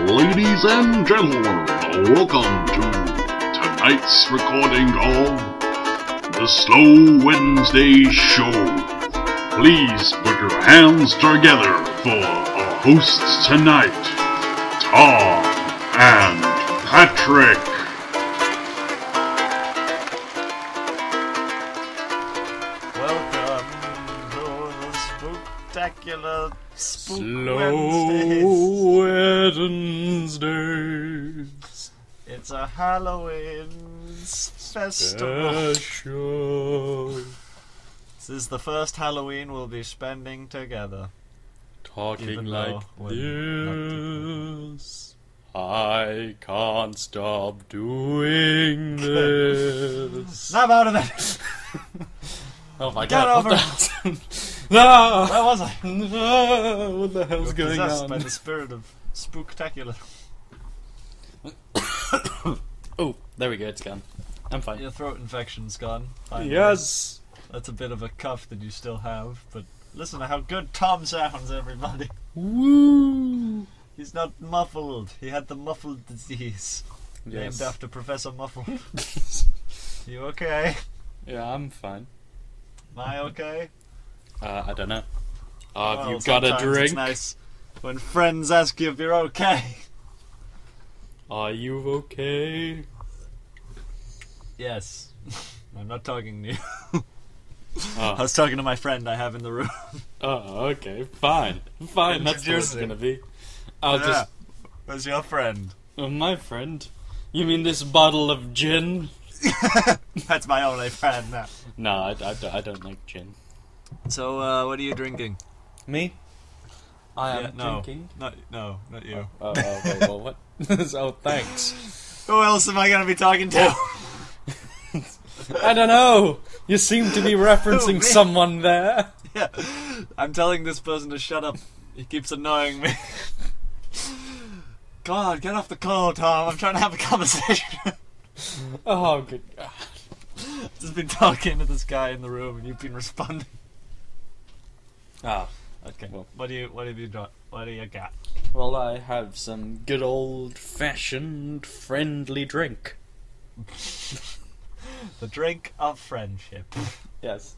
Ladies and gentlemen, welcome to tonight's recording of the Slow Wednesday Show. Please put your hands together for our hosts tonight, Tom and Patrick. Welcome to the Spooktacular Spook Slow Wednesdays. Wednesdays. It's a Halloween festival. Special. This is the first Halloween we'll be spending together. Talking Even like though we're this. I can't stop doing this. Snap out of it! Oh my Get god, over what it! the No! Where was I? No! What the hell's You're going possessed on? by the spirit of Spooktacular. Oh, there we go, it's gone. I'm fine. Your throat infection's gone. Finally. Yes! That's a bit of a cough that you still have, but listen to how good Tom sounds, everybody. Woo! He's not muffled. He had the muffled disease. Yes. Named after Professor Muffled. You okay? Yeah, I'm fine. Am I okay? I don't know. Have Well, you got a sometimes drink? It's nice when friends ask you if you're okay. Are you okay? Yes. I'm not talking to you. Oh. I was talking to my friend I have in the room. Oh, okay, fine. Fine, that's what it's Introduce gonna be. I'll Yeah. just... Where's your friend? my friend? You mean this bottle of gin? That's my only friend now. No, I don't like gin. So, what are you drinking? Me? I am no. drinking... No, not you. wait, well, what? Oh, thanks. Who else am I going to be talking to? I don't know! You seem to be Who, referencing me? someone there. Yeah, I'm telling this person to shut up. He keeps annoying me. God, get off the call, Tom. I'm trying to have a conversation. Oh, good God. I've just been talking to this guy in the room, and you've been responding. Ah, Okay. well. What do you got? What do you got? Well, I have some good old-fashioned friendly drink. The drink of friendship. Yes.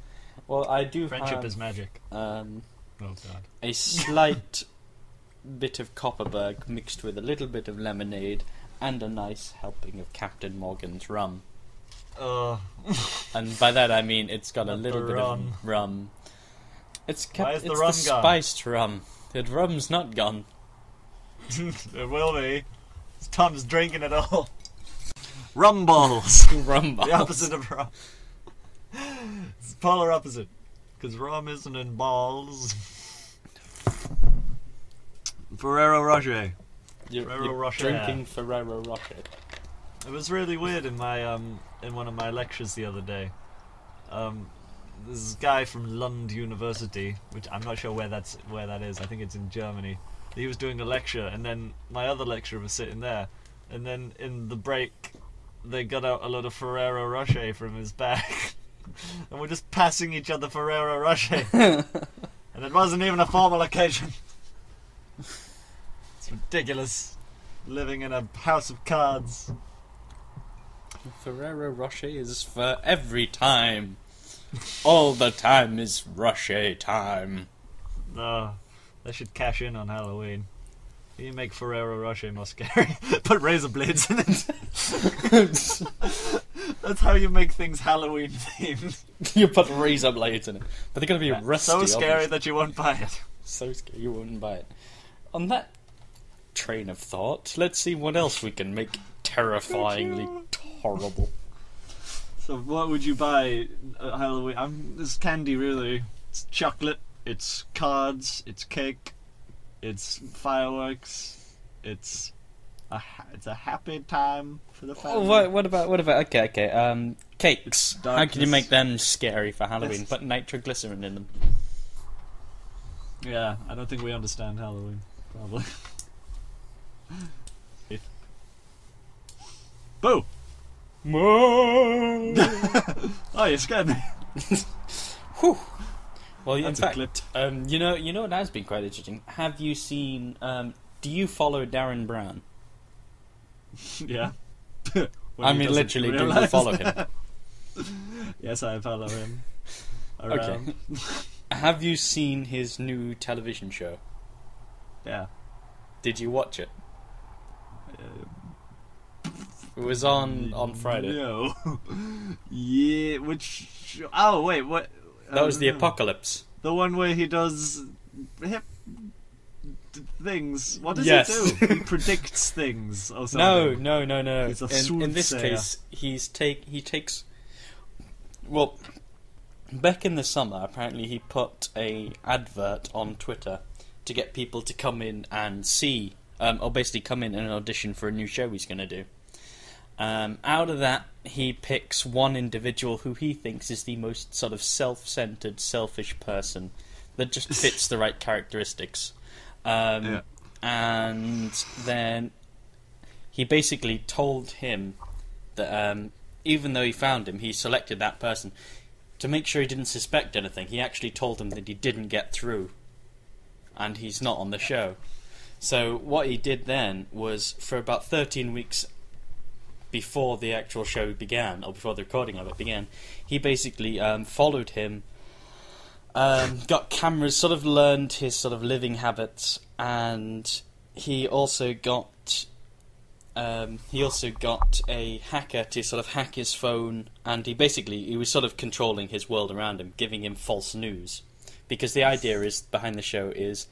Well, I do Friendship have... is magic. Oh God. a slight bit of Copperberg mixed with a little bit of lemonade and a nice helping of Captain Morgan's rum. And by that I mean it's got a Not little the bit rum. of rum. It's Why is the it's rum the gone? spiced rum. The rum's not gone. It will be. Tom's drinking it all. Rum balls. Rum The balls. opposite of rum. It's the polar opposite. Because rum isn't in balls. Ferrero Rocher. Ferrero You're Rocher. drinking Ferrero Rocher. It was really weird in my in one of my lectures the other day. This guy from Lund University, which I'm not sure where that is. I think it's in Germany. He was doing a lecture, and then my other lecturer was sitting there, and then in the break, they got out a lot of Ferrero Rocher from his bag, and we're just passing each other Ferrero Rocher, and it wasn't even a formal occasion. It's ridiculous, living in a house of cards. Ferrero Rocher is for every time. All the time is Rocher time. No, they should cash in on Halloween. You make Ferrero Rocher more scary. Put razor blades in it. That's how you make things Halloween themed. You put razor blades in it, but they're gonna be rusty. So scary obviously. that you won't buy it. So scary you wouldn't buy it. On that train of thought, let's see what else we can make terrifyingly horrible. So what would you buy at Halloween? It's candy, really. It's chocolate. It's cards. It's cake. It's fireworks. It's a happy time for the family. What about okay, cakes. How can you darkness. make them scary for Halloween? Yes. Put nitroglycerin in them. Yeah, I don't think we understand Halloween. Probably. Boo! More. Oh, you scared me. Well, in That's a fact, clip. you know what has been quite interesting. Have you seen do you follow Darren Brown? Yeah. I mean, literally, do you follow him? Yes, I follow him. Around. Okay. Have you seen his new television show? Yeah. Did you watch it? It was on Friday. No. Yeah, which... Oh, wait, what? That was the Apocalypse. The one where he does... things. What does Yes. he do? He predicts things or something. No. He's a In this soothsayer. case, he takes. Well, back in the summer, apparently he put a advert on Twitter to get people to come in and see, or basically come in and audition for a new show he's going to do. Out of that, he picks one individual who he thinks is the most sort of self-centered, selfish person that just fits the right characteristics. Yeah. And then he basically told him that even though he found him, he selected that person to make sure he didn't suspect anything. He actually told him that he didn't get through, and he's not on the show. So what he did then was, for about 13 weeks before the actual show began, or before the recording of it began, he basically followed him, got cameras, sort of learned his sort of living habits, and he also got a hacker to sort of hack his phone, and he was sort of controlling his world around him, giving him false news, because the idea is behind the show is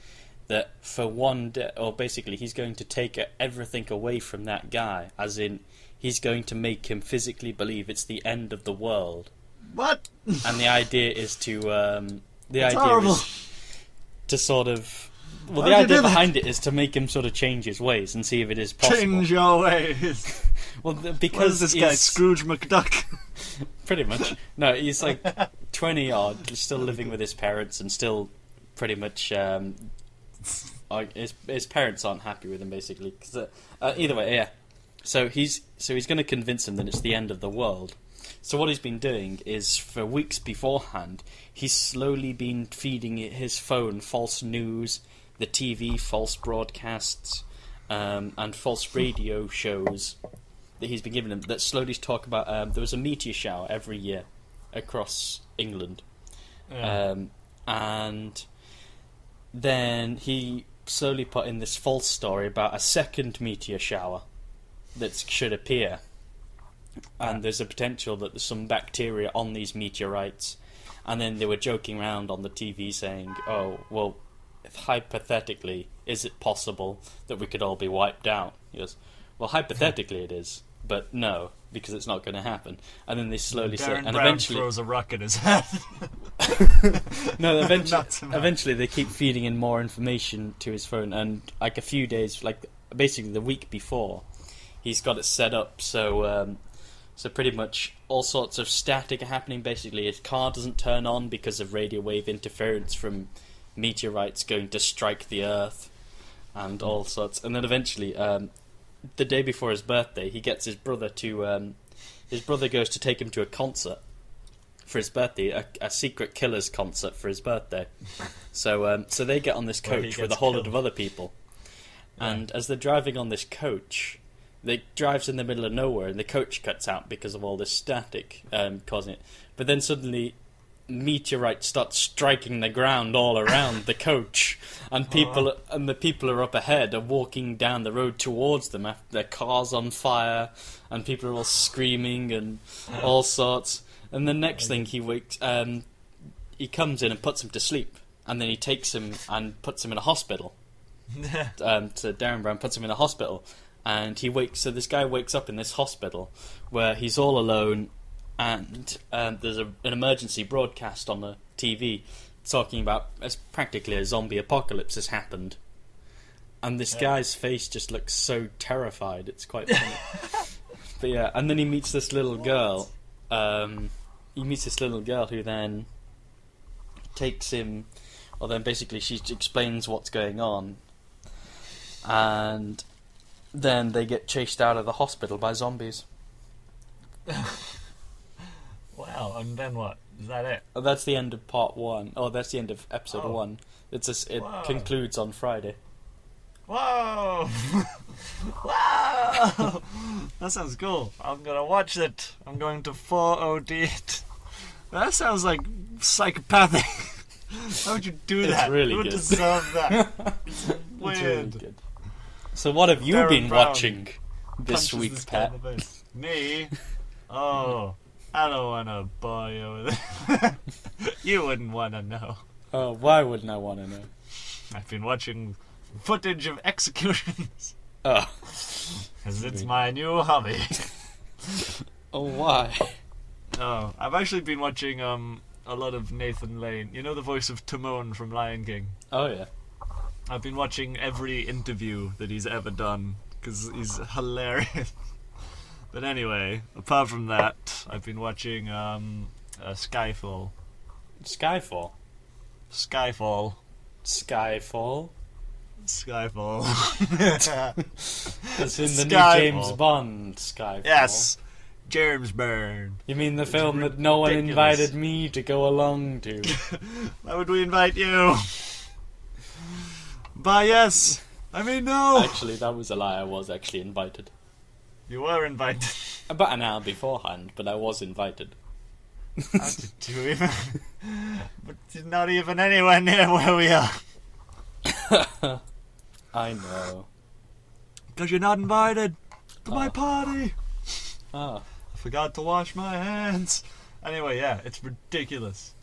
that for one day, or basically he's going to take everything away from that guy, as in he's going to make him physically believe it's the end of the world. What? And the idea is to horrible. To sort of... Well, Why the would you idea do that? behind it is to make him sort of change his ways and see if it is possible. Change your ways. Well, What is because this guy, he's- Scrooge McDuck? Pretty much. No, he's like 20 odd, still living with his parents, and still pretty much... his parents aren't happy with him, basically. 'Cause, either way, yeah. So he's going to convince him that it's the end of the world. So what he's been doing is, for weeks beforehand, he's slowly been feeding his phone false news, the TV false broadcasts, and false radio shows that he's been giving him that slowly talk about... there was a meteor shower every year across England. Yeah. And then he slowly put in this false story about a second meteor shower that should appear, and there's a potential that there's some bacteria on these meteorites. And then they were joking around on the TV saying, oh, well, hypothetically, is it possible that we could all be wiped out? He goes, well, hypothetically it is, but no, because it's not going to happen. And then they slowly say, Darren and Brown eventually... throws a rock at his head. No, Not so much. eventually they keep feeding in more information to his phone, and like a few days, like basically the week before, he's got it set up so pretty much all sorts of static are happening. Basically, his car doesn't turn on because of radio wave interference from meteorites going to strike the Earth, and all sorts. And then eventually, the day before his birthday, he gets his brother to... his brother goes to take him to a concert for his birthday, a secret Killers concert for his birthday. So they get on this Where he coach with a gets whole lot killed. of other people. And as they're driving on this coach, they drives in the middle of nowhere, and the coach cuts out because of all this static causing it. But then suddenly, meteorites start striking the ground all around the coach, and the people are up ahead are walking down the road towards them after their car's on fire, and people are all screaming and all sorts. And the next thing he comes in and puts him to sleep, and then he takes him and puts him in a hospital. So Darren Brown puts him in a hospital, and so this guy wakes up in this hospital where he's all alone, and there's an emergency broadcast on the TV talking about as practically a zombie apocalypse has happened, and this guy's face just looks so terrified. It's quite funny. But yeah, and then he meets this little girl. He meets this little girl who then takes him, or then basically she explains what's going on, and then they get chased out of the hospital by zombies. Wow, and then what? Is that it? Oh, that's the end of part 1. Oh, that's the end of episode Oh. 1. It Wow. concludes on Friday. Whoa! Wow! That sounds cool. I'm gonna watch it. I'm going to 4OD it. That sounds like psychopathic. How would you do It's that? really Who would good. deserve that? It's It's weird. really good. So what have you Darren been Brown watching this Punches week, this guy in Pat? the face. Me? Oh, I don't want to bore you with it. You wouldn't want to know. Oh, why wouldn't I want to know? I've been watching footage of executions. Oh. Because it's my new hobby. Oh, why? Oh, I've actually been watching a lot of Nathan Lane. You know the voice of Timon from Lion King? Oh, yeah. I've been watching every interview that he's ever done because he's hilarious. But anyway, apart from that, I've been watching Skyfall. Skyfall. Skyfall. Skyfall? Skyfall. As in the new Skyfall. James Bond Skyfall. Yes, James Bond. You mean the film that no one ridiculous. invited me to go along to? Why would we invite you? But yes, I mean no. Actually, that was a lie. I was actually invited. You were invited. About an hour beforehand, but I was invited. How did you even? But you're not even anywhere near where we are. I know. Because you're not invited to my Oh. party. Ah. I forgot to wash my hands. Anyway, yeah, it's ridiculous.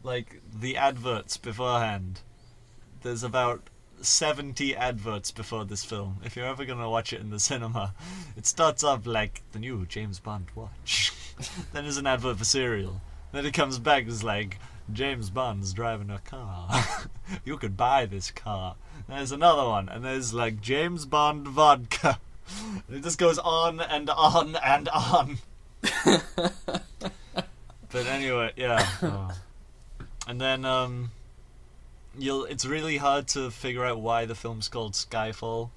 Like, the adverts beforehand. There's about 70 adverts before this film. If you're ever going to watch it in the cinema, it starts off like the new James Bond watch. Then there's an advert for cereal. Then it comes back as like, James Bond's driving a car. You could buy this car. There's another one, and there's like James Bond vodka. And it just goes on and on and on. But anyway, yeah. Oh. And then it's really hard to figure out why the film's called Skyfall.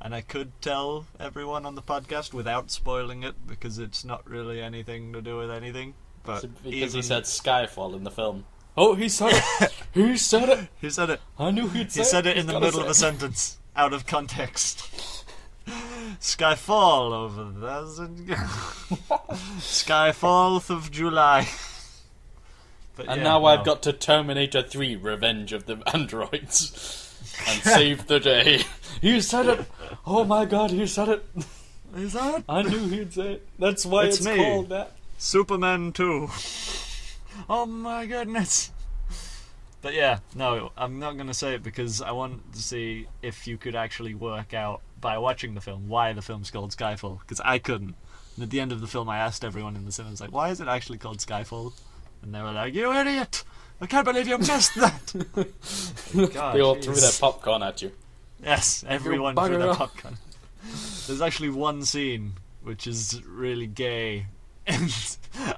And I could tell everyone on the podcast without spoiling it because it's not really anything to do with anything. But Because he said Skyfall in the film. Oh, he said it! He said it! He said it. I knew he'd say He it. said it in He's the gotta middle of say a sentence, out of context. Skyfall over there. Skyfall of July. But And yeah, now no. I've got to Terminator 3 Revenge of the Androids and save the day. He said it! Oh my god, he said it! Is that I knew he'd say it. That's why It's it's me. called that. Superman 2? Oh my goodness. But yeah, no, I'm not going to say it because I want to see if you could actually work out by watching the film why the film's called Skyfall, because I couldn't. And at the end of the film I asked everyone in the cinema, I was like, why is it actually called Skyfall? And they were like, you idiot! I can't believe you missed that! God, They all threw jeez. their popcorn at you. Yes, everyone You threw their bugger. popcorn. There's actually one scene which is really gay, and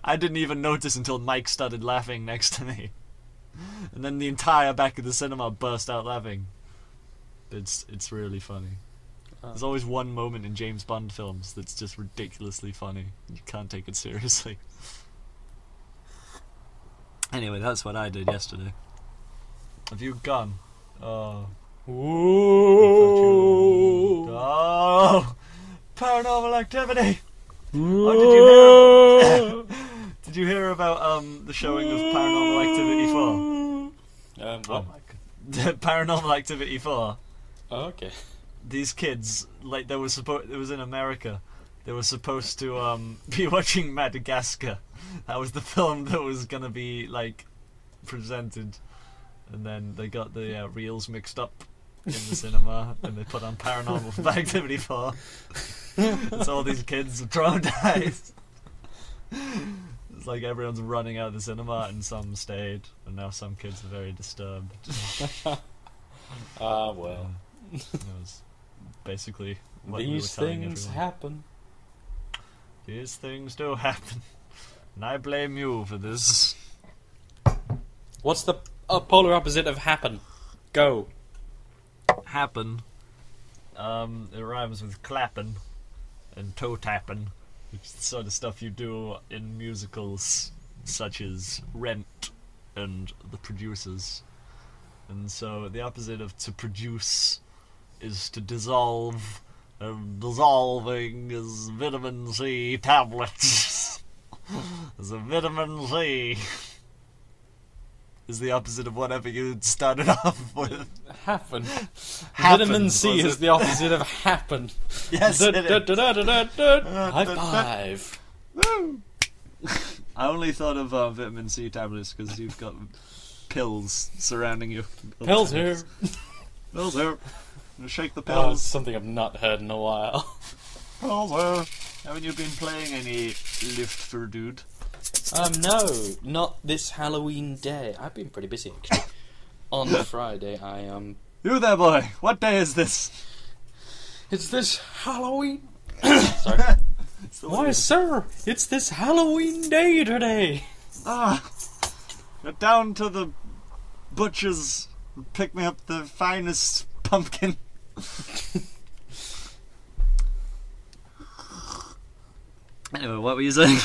I didn't even notice until Mike started laughing next to me. And then the entire back of the cinema burst out laughing. It's really funny. There's always one moment in James Bond films that's just ridiculously funny. You can't take it seriously. Anyway, that's what I did yesterday. Have you gone? Oh. Ooh. Oh! Paranormal Activity! Oh, did you hear about the showing of Paranormal Activity 4? What? Oh my god. Paranormal Activity 4. Oh, okay. These kids, like, it was in America. They were supposed to be watching Madagascar. That was the film that was gonna be like presented, and then they got the reels mixed up in the cinema, and they put on Paranormal Activity 4. So all these kids are traumatized. It's like everyone's running out of the cinema, and some stayed, and now some kids are very disturbed. Ah, well. It was basically what we were These telling things everyone. happen. These things do happen, and I blame you for this. What's the polar opposite of happen? Go. Happen. It rhymes with clapping and toe tapping, which is the sort of stuff you do in musicals such as Rent and The Producers. And so the opposite of to produce is to dissolve, dissolving his vitamin C tablets. As a vitamin C is the opposite of whatever you started off with. Happen. Happened, Vitamin C was is it? the opposite of happen. Yes, it is. High five. Woo! I only thought of vitamin C tablets because you've got pills surrounding you. Pills here. Pills here. Shake the Oh, pills. it's something I've not heard in a while. Pills here. Haven't you been playing any Lift for Dude? No, not this Halloween day. I've been pretty busy actually. On Friday, You there, boy. What day is this? It's this Halloween. Sorry. Why, sir? It's this Halloween day today. Get down to the butcher's and pick me up the finest pumpkin. Anyway, what were you saying?